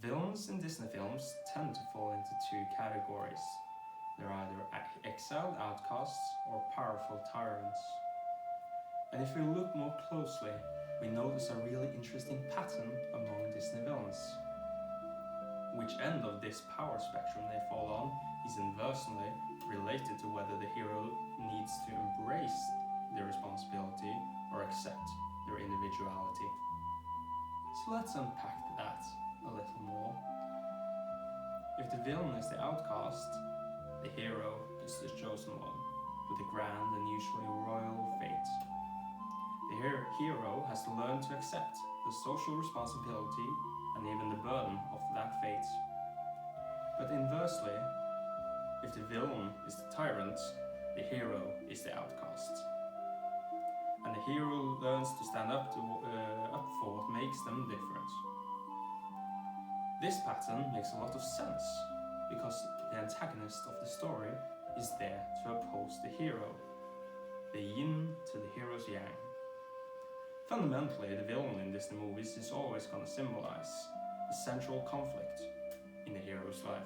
Villains in Disney films tend to fall into two categories. They're either exiled outcasts or powerful tyrants. And if we look more closely, we notice a really interesting pattern among Disney villains. Which end of this power spectrum they fall on is inversely related to whether the hero needs to embrace their responsibility or accept their individuality. So let's unpack that a little more. If the villain is the outcast, the hero is the chosen one, with a grand and usually royal fate. The hero has to learn to accept the social responsibility and even the burden of that fate. But inversely, if the villain is the tyrant, the hero is the outcast. And the hero learns to stand up for what makes them different. This pattern makes a lot of sense, because the antagonist of the story is there to oppose the hero, the yin to the hero's yang. Fundamentally, the villain in Disney movies is always going to symbolize the central conflict in the hero's life.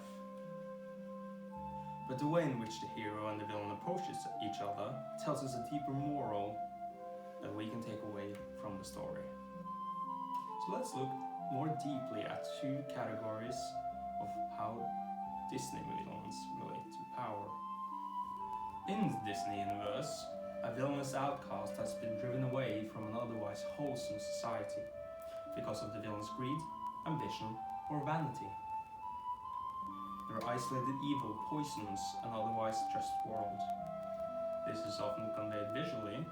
But the way in which the hero and the villain approaches each other tells us a deeper moral that we can take away from the story. So let's look more deeply at two categories of how Disney villains relate to power. In the Disney universe, a villainous outcast has been driven away from an otherwise wholesome society because of the villain's greed, ambition, or vanity. Their isolated evil poisons an otherwise just world. This is often conveyed visually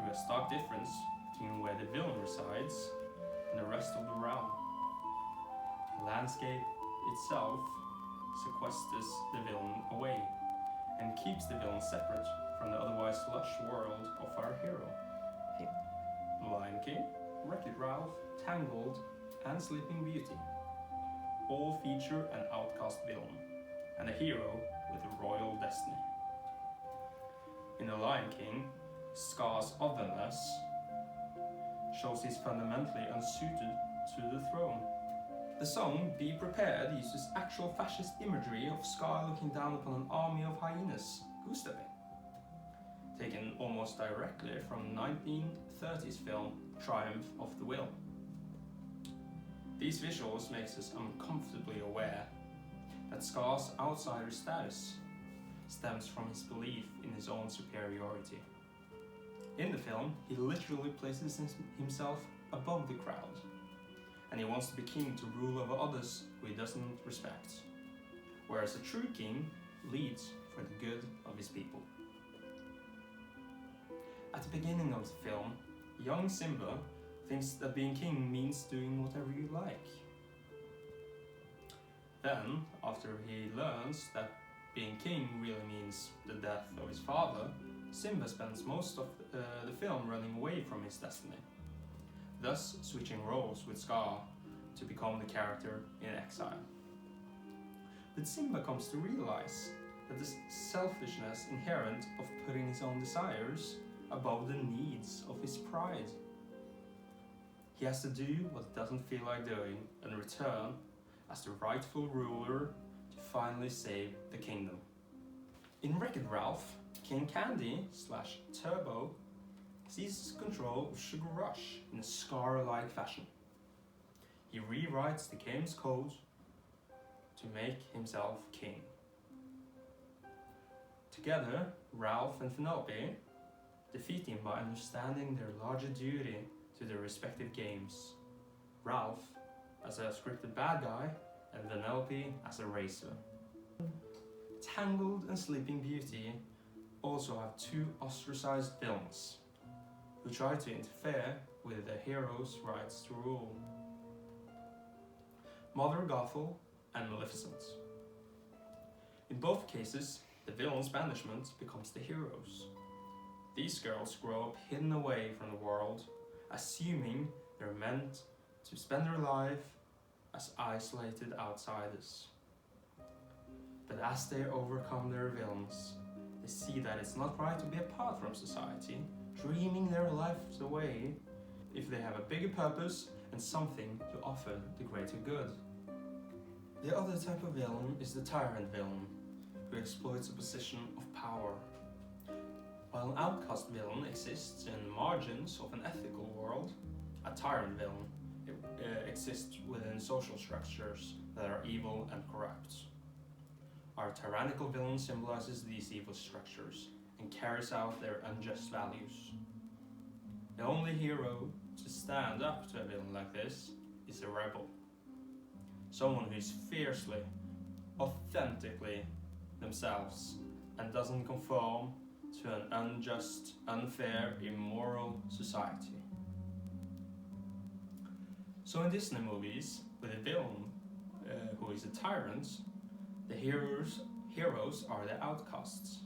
through a stark difference between where the villain resides and the rest of the realm. The landscape itself sequesters the villain away and keeps the villain separate from the otherwise lush world of our hero. The Lion King, Wreck-It Ralph, Tangled, and Sleeping Beauty all feature an outcast villain and a hero with a royal destiny. In The Lion King, Scar's otherness shows he's fundamentally unsuited to the throne. The song Be Prepared uses actual fascist imagery of Scar looking down upon an army of hyenas goose-stepping, taken almost directly from 1930s film Triumph of the Will. These visuals makes us uncomfortably aware that Scar's outsider status stems from his belief in his own superiority. In the film, he literally places himself above the crowd, and he wants to be king to rule over others who he doesn't respect, whereas a true king leads for the good of his people. At the beginning of the film, young Simba thinks that being king means doing whatever you like. Then, after he learns that being king really means the death of his father, Simba spends most of the film running away from his destiny, thus switching roles with Scar to become the character in exile. But Simba comes to realize that the selfishness inherent of putting his own desires above the needs of his pride. He has to do what he doesn't feel like doing and return as the rightful ruler to finally save the kingdom. In Wreck-It Ralph, King Candy / Turbo seizes control of Sugar Rush in a Scar-like fashion. He rewrites the game's code to make himself king. Together, Ralph and Penelope defeat him by understanding their larger duty to their respective games. Ralph as a scripted bad guy and Penelope as a racer. Tangled and Sleeping Beauty also have two ostracized villains who try to interfere with the hero's rights to rule. Mother Gothel and Maleficent. In both cases, the villain's banishment becomes the hero's. These girls grow up hidden away from the world, assuming they're meant to spend their life as isolated outsiders. But as they overcome their villains, they see that it's not right to be apart from society, dreaming their lives away if they have a bigger purpose and something to offer the greater good. The other type of villain is the tyrant villain, who exploits a position of power. While an outcast villain exists in the margins of an ethical world, a tyrant villain exists within social structures that are evil and corrupt. Our tyrannical villain symbolizes these evil structures and carries out their unjust values. The only hero to stand up to a villain like this is a rebel. Someone who is fiercely, authentically themselves and doesn't conform to an unjust, unfair, immoral society. So in Disney movies, with a villain who is a tyrant, the heroes are the outcasts.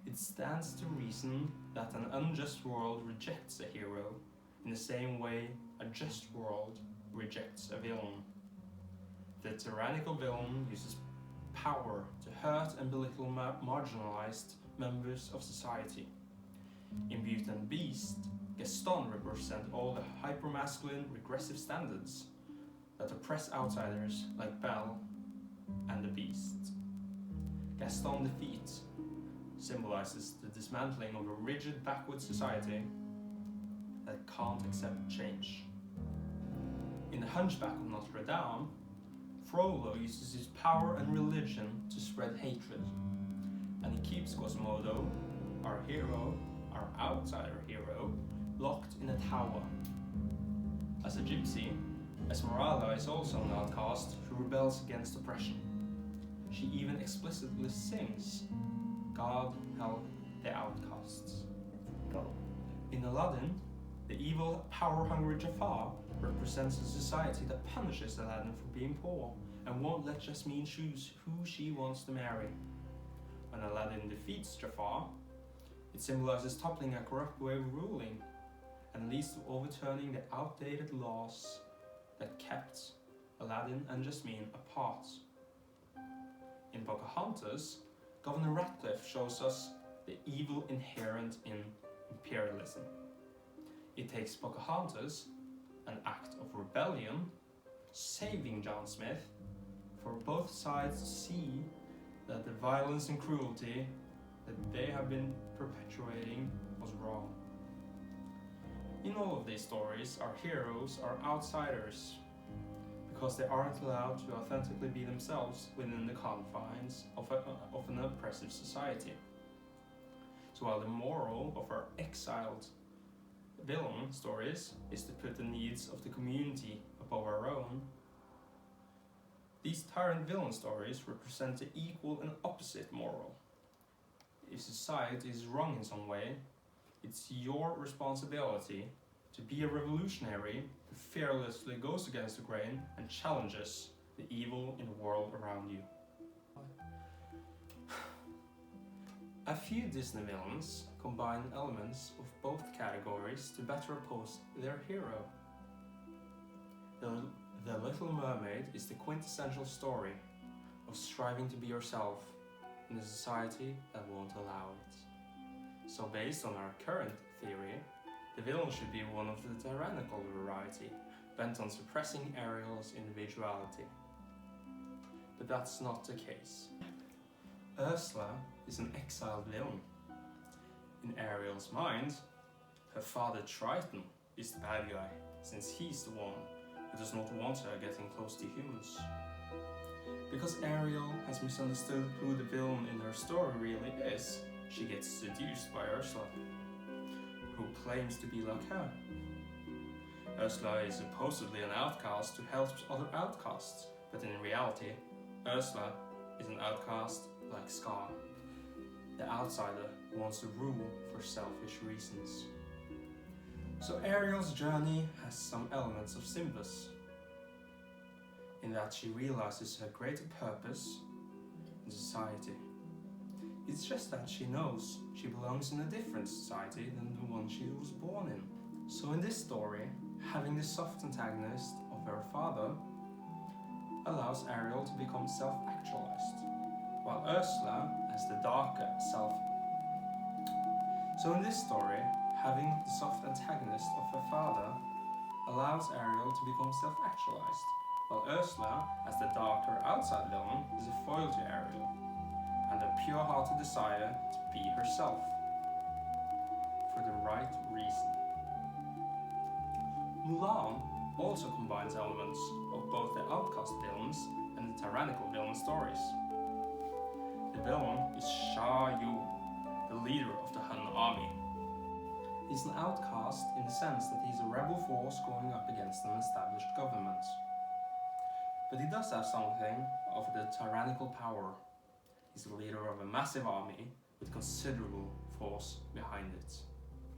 It stands to reason that an unjust world rejects a hero in the same way a just world rejects a villain. The tyrannical villain uses power to hurt and belittle marginalized members of society. In Beauty and the Beast, Gaston represents all the hypermasculine regressive standards that oppress outsiders like Belle and the Beast. Gaston Defeat symbolizes the dismantling of a rigid backward society that can't accept change. In The Hunchback of Notre Dame, Frollo uses his power and religion to spread hatred, and he keeps Quasimodo, our hero, our outsider hero, locked in a tower. As a gypsy, Esmeralda is also an outcast who rebels against oppression. She even explicitly sings, "God help the outcasts." In Aladdin, the evil, power-hungry Jafar represents a society that punishes Aladdin for being poor and won't let Jasmine choose who she wants to marry. When Aladdin defeats Jafar, it symbolizes toppling a corrupt way of ruling and leads to overturning the outdated laws that kept Aladdin and Jasmine apart. In Pocahontas, Governor Ratcliffe shows us the evil inherent in imperialism. It takes Pocahontas, an act of rebellion, saving John Smith, for both sides to see that the violence and cruelty that they have been perpetuating was wrong. In all of these stories, our heroes are outsiders because they aren't allowed to authentically be themselves within the confines of an oppressive society. So while the moral of our exiled villain stories is to put the needs of the community above our own, these tyrant villain stories represent the equal and opposite moral. If society is wrong in some way, it's your responsibility to be a revolutionary who fearlessly goes against the grain and challenges the evil in the world around you. A few Disney villains combine elements of both categories to better oppose their hero. The Little Mermaid is the quintessential story of striving to be yourself in a society that won't allow it. So based on our current theory, the villain should be one of the tyrannical variety, bent on suppressing Ariel's individuality. But that's not the case. Ursula is an exiled villain. In Ariel's mind, her father Triton is the bad guy, since he's the one who does not want her getting close to humans. Because Ariel has misunderstood who the villain in her story really is, she gets seduced by Ursula, who claims to be like her. Ursula is supposedly an outcast who helps other outcasts, but in reality, Ursula is an outcast like Scar, the outsider who wants to rule for selfish reasons. So Ariel's journey has some elements of Simba's, in that she realizes her greater purpose in society. It's just that she knows she belongs in a different society than the one she was born in. So in this story, having the soft antagonist of her father allows Ariel to become self-actualized, while Ursula has the darker self. So in this story, having the soft antagonist of her father allows Ariel to become self-actualized, while Ursula, as the darker outside villain, is a foil to Ariel, and a pure-hearted desire to be herself, for the right reason. Mulan also combines elements of both the outcast villains and the tyrannical villain stories. The villain is Sha Yu, the leader of the Han army. He's an outcast in the sense that he's a rebel force going up against an established government. But he does have something of the tyrannical power. He's the leader of a massive army with considerable force behind it.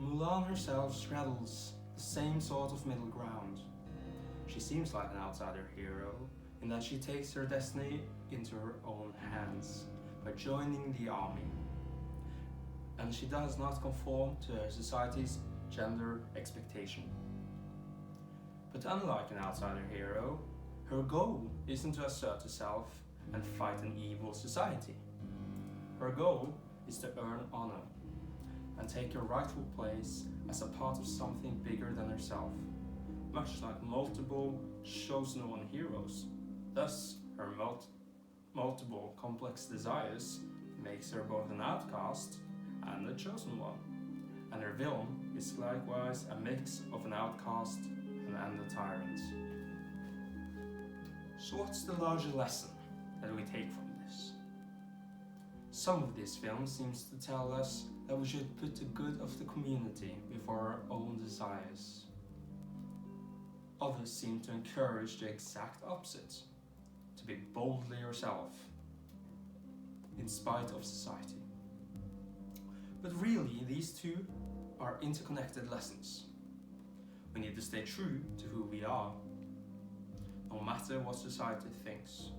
Mulan herself straddles the same sort of middle ground. She seems like an outsider hero in that she takes her destiny into her own hands by joining the army. And she does not conform to her society's gender expectation. But unlike an outsider hero, her goal isn't to assert herself and fight an evil society. Her goal is to earn honor and take her rightful place as a part of something bigger than herself, much like multiple chosen one heroes. Thus, her multiple complex desires makes her both an outcast and a chosen one, and her villain is likewise a mix of an outcast and a tyrant. So what's the larger lesson that we take from this? Some of this film seems to tell us that we should put the good of the community before our own desires. Others seem to encourage the exact opposite, to be boldly yourself, in spite of society. But really, these two are interconnected lessons. We need to stay true to who we are, no matter what society thinks.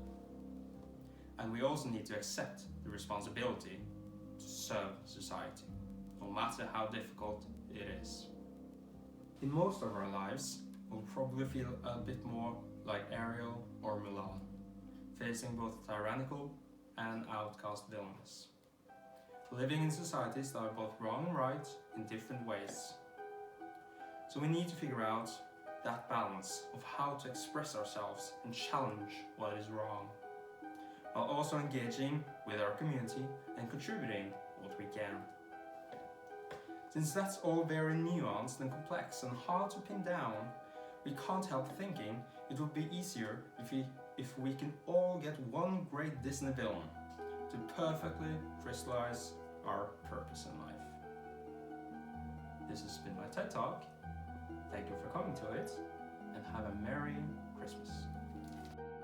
And we also need to accept the responsibility to serve society, no matter how difficult it is. In most of our lives, we'll probably feel a bit more like Ariel or Mulan, facing both tyrannical and outcast villains. Living in societies that are both wrong and right in different ways. So we need to figure out that balance of how to express ourselves and challenge what is wrong, while also engaging with our community and contributing what we can. Since that's all very nuanced and complex and hard to pin down, we can't help thinking it would be easier if we can all get one great Disney villain to perfectly crystallize our purpose in life. This has been my TED Talk. Thank you for coming to it, and have a Merry Christmas.